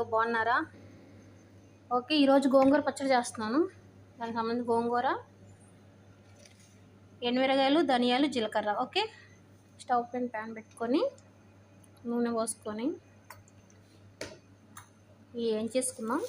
బాగున్నారా? ఓకే, ఈరోజు గోంగూర పచ్చడి చేస్తున్నాను. దానికి సంబంధించి గోంగూర, ఎండుమిరగాయలు, ధనియాలు, జీలకర్ర. ఓకే, స్టవ్ పైన ప్యాన్ పెట్టుకొని నూనె పోసుకొని ఏం చేసుకుందాం.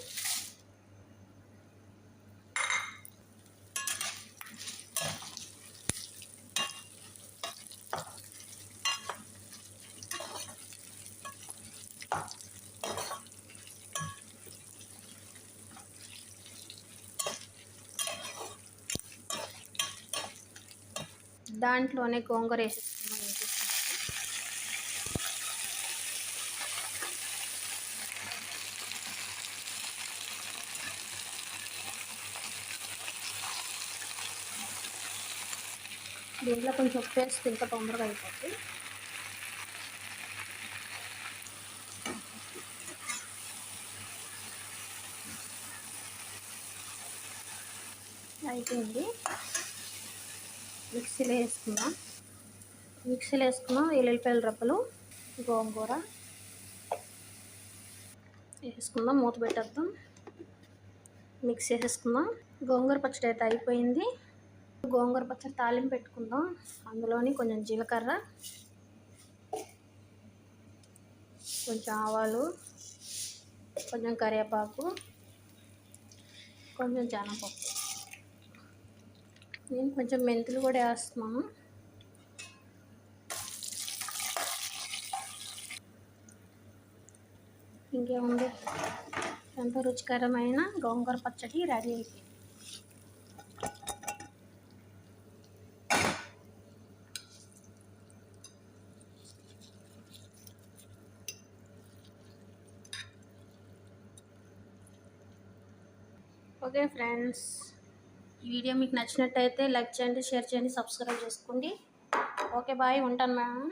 దాంట్లోనే గోంగూర వేసేసుకుందాం. దీంట్లో కొంచెం ఉప్పు వేస్తే ఇంకా తొందరగా అయిపోతుంది. అయిపోయింది. మిక్సీలో వేసుకున్నాం ఎల్లుల్లిపాయల రబ్బలు, గోంగూర వేసుకుందాం. మూత పెట్టేద్దాం. మిక్స్ చేసేసుకుందాం. గోంగూర పచ్చడి అయితే అయిపోయింది. గోంగూర పచ్చడి తాలింపు పెట్టుకుందాం. అందులోని కొంచెం జీలకర్ర, కొంచెం ఆవాలు, కొంచెం కరివేపాకు, కొంచెం శనగపప్పు, నేను కొంచెం మెంతులు కూడా వేస్తున్నాను. ఇంకేముంది, ఎంతో రుచికరమైన గోంగూర పచ్చడి రెడీ అయిపోయింది. ఓకే ఫ్రెండ్స్, ఈ వీడియో మీకు నచ్చినట్టయితే లైక్ చేయండి, షేర్ చేయండి, సబ్స్క్రైబ్ చేసుకోండి. ఓకే బాయ్, ఉంటాను మ్యామ్.